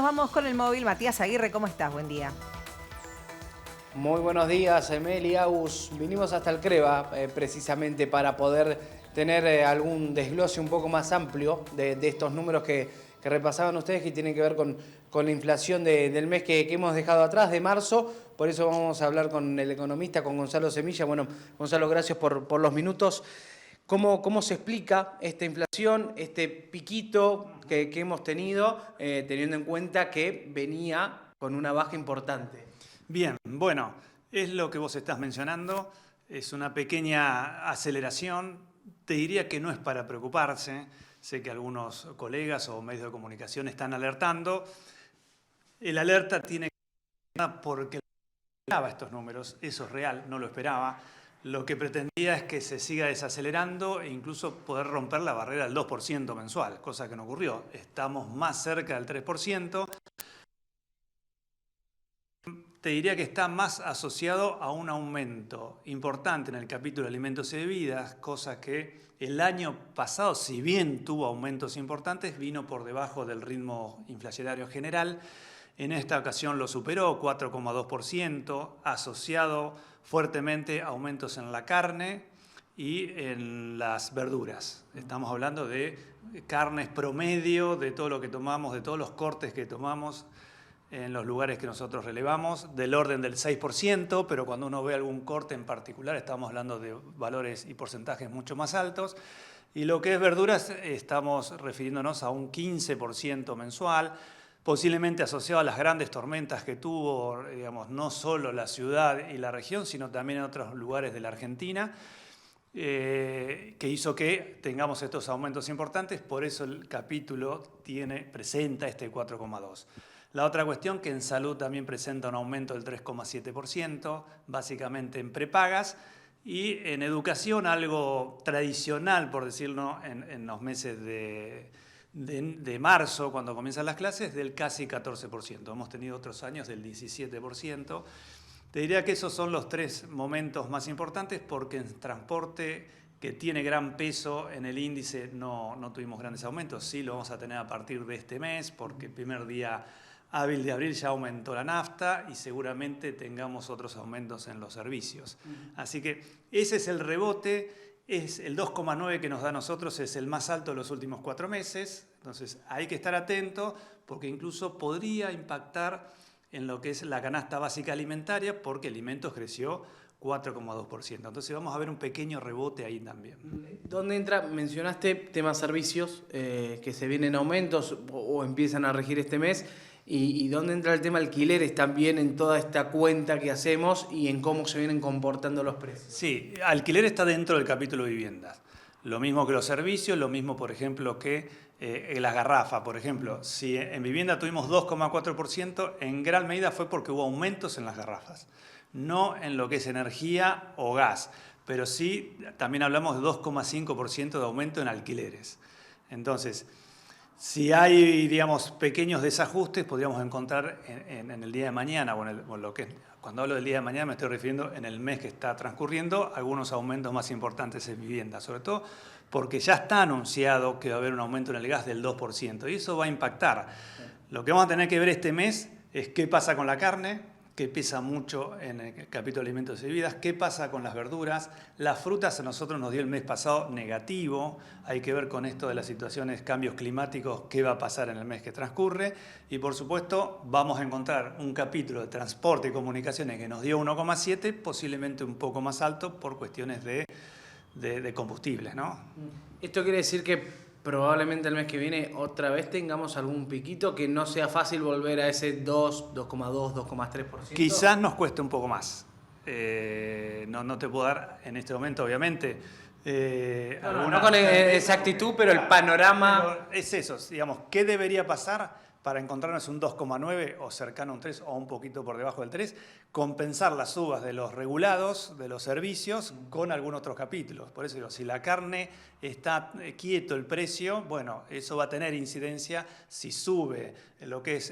nos vamos con el móvil. Matías Aguirre, ¿cómo estás? Buen día. Muy buenos días, Meli, Agus. Vinimos hasta el CREVA precisamente para poder tener algún desglose un poco más amplio de estos números que repasaban ustedes, que tienen que ver con la inflación del mes que hemos dejado atrás, de marzo. Por eso vamos a hablar con el economista, con Gonzalo Semilla. Bueno, Gonzalo, gracias por los minutos. ¿Cómo se explica esta inflación, este piquito que hemos tenido, teniendo en cuenta que venía con una baja importante? Bien, bueno, es lo que vos estás mencionando, es una pequeña aceleración. Te diría que no es para preocuparse. Sé que algunos colegas o medios de comunicación están alertando. El alerta tiene que ver porque esperaba estos números, eso es real, no lo esperaba. Lo que pretendía es que se siga desacelerando e incluso poder romper la barrera del 2% mensual, cosa que no ocurrió. Estamos más cerca del 3%. Te diría que está más asociado a un aumento importante en el capítulo de alimentos y bebidas, cosa que el año pasado, si bien tuvo aumentos importantes, vino por debajo del ritmo inflacionario general. En esta ocasión lo superó, 4,2%, asociado fuertemente a aumentos en la carne y en las verduras. Estamos hablando de carnes promedio, de todo lo que tomamos, de todos los cortes que tomamos en los lugares que nosotros relevamos, del orden del 6%, pero cuando uno ve algún corte en particular estamos hablando de valores y porcentajes mucho más altos. Y lo que es verduras estamos refiriéndonos a un 15% mensual, posiblemente asociado a las grandes tormentas que tuvo, digamos, no solo la ciudad y la región, sino también en otros lugares de la Argentina, que hizo que tengamos estos aumentos importantes. Por eso el capítulo presenta este 4,2%. La otra cuestión, que en salud también presenta un aumento del 3,7%, básicamente en prepagas, y en educación algo tradicional, por decirlo, en los meses de marzo, cuando comienzan las clases, del casi 14%. Hemos tenido otros años del 17%. Te diría que esos son los tres momentos más importantes, porque en transporte, que tiene gran peso en el índice, no tuvimos grandes aumentos. Sí lo vamos a tener a partir de este mes, porque el primer día hábil de abril ya aumentó la nafta y seguramente tengamos otros aumentos en los servicios. Así que ese es el rebote, es el 2,9 que nos da a nosotros, es el más alto de los últimos 4 meses. Entonces hay que estar atento, porque incluso podría impactar en lo que es la canasta básica alimentaria, porque alimentos creció 4,2%. Entonces vamos a ver un pequeño rebote ahí también. ¿Dónde entra? Mencionaste temas servicios, que se vienen aumentos o empiezan a regir este mes. ¿Y dónde entra el tema alquileres también en toda esta cuenta que hacemos y en cómo se vienen comportando los precios? Sí, alquiler está dentro del capítulo de viviendas. Lo mismo que los servicios, lo mismo, por ejemplo, que las garrafas. Por ejemplo, si en vivienda tuvimos 2,4%, en gran medida fue porque hubo aumentos en las garrafas, no en lo que es energía o gas, pero sí también hablamos de 2,5% de aumento en alquileres. Entonces, si hay, digamos, pequeños desajustes, podríamos encontrar en el día de mañana, cuando hablo del día de mañana me estoy refiriendo en el mes que está transcurriendo, algunos aumentos más importantes en vivienda, sobre todo porque ya está anunciado que va a haber un aumento en el gas del 2%, y eso va a impactar. Lo que vamos a tener que ver este mes es qué pasa con la carne, que pesa mucho en el capítulo de alimentos y bebidas, qué pasa con las verduras. Las frutas a nosotros nos dio el mes pasado negativo, hay que ver con esto de las situaciones, cambios climáticos, qué va a pasar en el mes que transcurre. Y por supuesto vamos a encontrar un capítulo de transporte y comunicaciones que nos dio 1,7, posiblemente un poco más alto por cuestiones de combustibles, ¿no? Esto quiere decir que probablemente el mes que viene otra vez tengamos algún piquito, que no sea fácil volver a ese 2,2, 2,3%. Quizás nos cueste un poco más. No te puedo dar en este momento, obviamente. No con exactitud, pero el panorama... Pero es eso, digamos, ¿qué debería pasar para encontrarnos un 2,9 o cercano a un 3 o un poquito por debajo del 3? Compensar las subas de los regulados, de los servicios, con algunos otros capítulos. Por eso digo, si la carne está quieto el precio, bueno, eso va a tener incidencia si sube lo que es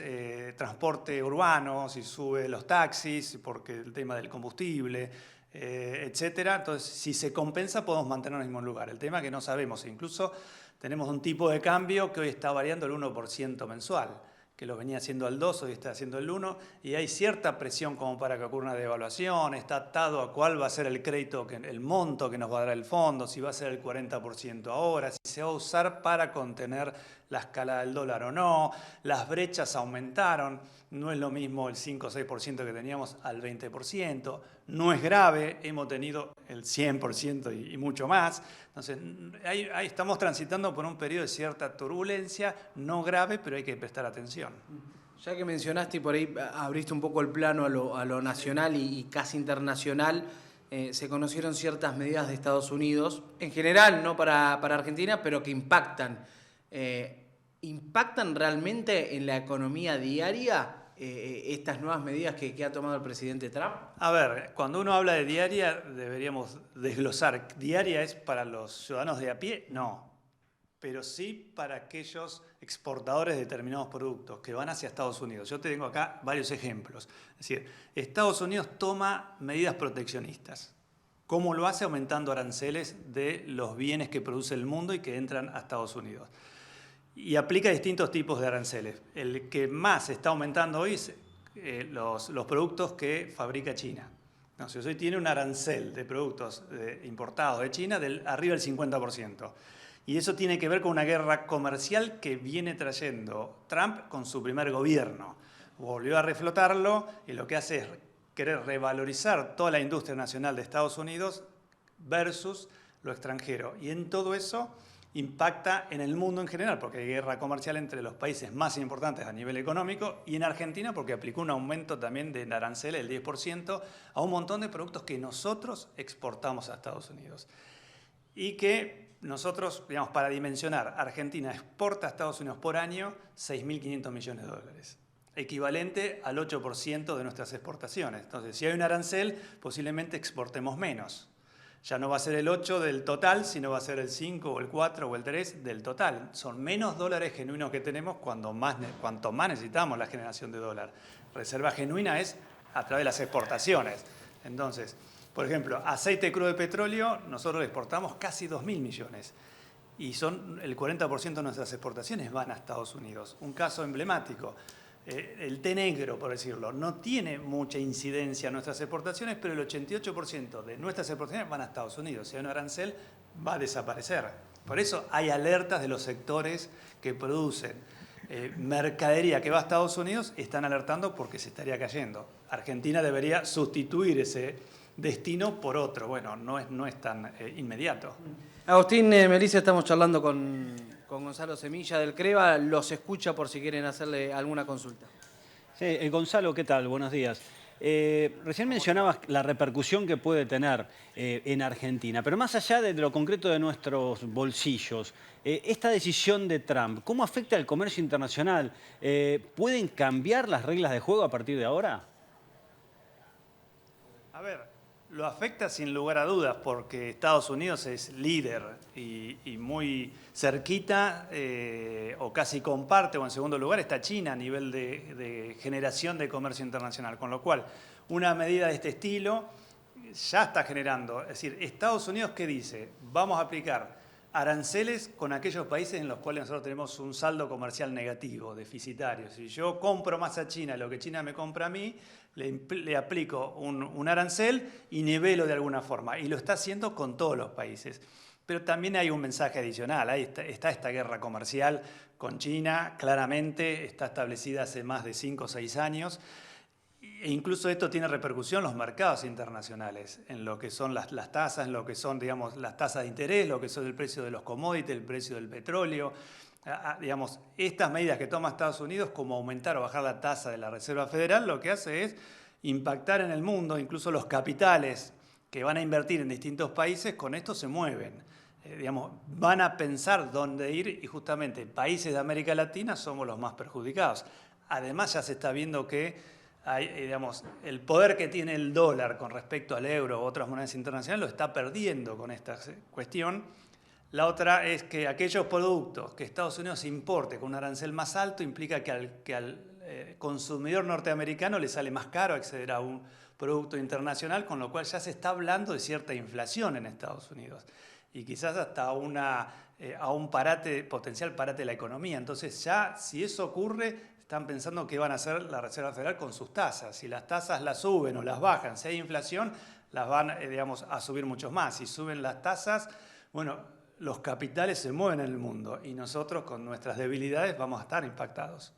transporte urbano, si sube los taxis, porque el tema del combustible, etcétera. Entonces, si se compensa, podemos mantenernos en el mismo lugar. El tema es que no sabemos, incluso tenemos un tipo de cambio que hoy está variando el 1% mensual, que lo venía haciendo al 2, hoy está haciendo el 1, y hay cierta presión como para que ocurra una devaluación, está atado a cuál va a ser el crédito, el monto que nos va a dar el fondo, si va a ser el 40% ahora, si se va a usar para contener la escalada del dólar o no, las brechas aumentaron, no es lo mismo el 5 o 6% que teníamos al 20%, no es grave, hemos tenido el 100% y mucho más. Entonces, ahí estamos transitando por un periodo de cierta turbulencia, no grave, pero hay que prestar atención. Ya que mencionaste y por ahí abriste un poco el plano a lo nacional y casi internacional, se conocieron ciertas medidas de Estados Unidos, en general, no para Argentina, pero que impactan. ¿Impactan realmente en la economía diaria estas nuevas medidas que ha tomado el presidente Trump? A ver, cuando uno habla de diaria, deberíamos desglosar. ¿Diaria es para los ciudadanos de a pie? No. Pero sí para aquellos exportadores de determinados productos que van hacia Estados Unidos. Yo te tengo acá varios ejemplos. Es decir, Estados Unidos toma medidas proteccionistas. ¿Cómo lo hace? Aumentando aranceles de los bienes que produce el mundo y que entran a Estados Unidos. Y aplica distintos tipos de aranceles. El que más está aumentando hoy es los productos que fabrica China. Entonces, hoy tiene un arancel de productos importados de China del arriba del 50%. Y eso tiene que ver con una guerra comercial que viene trayendo Trump con su primer gobierno. Volvió a reflotarlo y lo que hace es querer revalorizar toda la industria nacional de Estados Unidos versus lo extranjero. Y en todo eso impacta en el mundo en general, porque hay guerra comercial entre los países más importantes a nivel económico, y en Argentina porque aplicó un aumento también de aranceles del 10% a un montón de productos que nosotros exportamos a Estados Unidos. Y que nosotros, digamos, para dimensionar, Argentina exporta a Estados Unidos por año 6.500 millones de dólares, equivalente al 8% de nuestras exportaciones. Entonces, si hay un arancel, posiblemente exportemos menos. Ya no va a ser el 8 del total, sino va a ser el 5 o el 4 o el 3 del total. Son menos dólares genuinos que tenemos cuanto más necesitamos la generación de dólar. Reserva genuina es a través de las exportaciones. Entonces, por ejemplo, aceite crudo de petróleo, nosotros exportamos casi 2.000 millones. Y son el 40% de nuestras exportaciones van a Estados Unidos. Un caso emblemático. El té negro, por decirlo, no tiene mucha incidencia en nuestras exportaciones, pero el 88% de nuestras exportaciones van a Estados Unidos. Si hay un arancel, va a desaparecer. Por eso hay alertas de los sectores que producen mercadería que va a Estados Unidos, están alertando porque se estaría cayendo. Argentina debería sustituir ese destino por otro. Bueno, no es tan inmediato. Agustín, Melissa, estamos charlando con Gonzalo Semilla del CREVA. Los escucha por si quieren hacerle alguna consulta. Sí, Gonzalo, ¿qué tal? Buenos días. Recién mencionabas la repercusión que puede tener en Argentina, pero más allá de lo concreto de nuestros bolsillos, esta decisión de Trump, ¿cómo afecta al comercio internacional? ¿Pueden cambiar las reglas de juego a partir de ahora? A ver, lo afecta sin lugar a dudas porque Estados Unidos es líder y muy cerquita o casi comparte, o en segundo lugar está China a nivel de generación de comercio internacional, con lo cual una medida de este estilo ya está generando. Es decir, Estados Unidos, ¿qué dice? Vamos a aplicar aranceles con aquellos países en los cuales nosotros tenemos un saldo comercial negativo, deficitario. Si yo compro más a China lo que China me compra a mí, le aplico un arancel y nivelo de alguna forma. Y lo está haciendo con todos los países. Pero también hay un mensaje adicional. Ahí está esta guerra comercial con China, claramente está establecida hace más de 5 o 6 años. E incluso esto tiene repercusión en los mercados internacionales, en lo que son las tasas, en lo que son, digamos, las tasas de interés, lo que son el precio de los commodities, el precio del petróleo. Digamos, estas medidas que toma Estados Unidos, como aumentar o bajar la tasa de la Reserva Federal, lo que hace es impactar en el mundo, incluso los capitales que van a invertir en distintos países, con esto se mueven. Digamos, van a pensar dónde ir y justamente países de América Latina somos los más perjudicados. Además ya se está viendo que digamos, el poder que tiene el dólar con respecto al euro u otras monedas internacionales lo está perdiendo con esta cuestión. La otra es que aquellos productos que Estados Unidos importe con un arancel más alto implica que al consumidor norteamericano le sale más caro acceder a un producto internacional, con lo cual ya se está hablando de cierta inflación en Estados Unidos y quizás hasta a un potencial parate de la economía. Entonces ya, si eso ocurre, están pensando qué van a hacer la Reserva Federal con sus tasas. Si las tasas las suben o las bajan, si hay inflación, las van, digamos, a subir mucho más. Si suben las tasas, bueno, los capitales se mueven en el mundo y nosotros con nuestras debilidades vamos a estar impactados.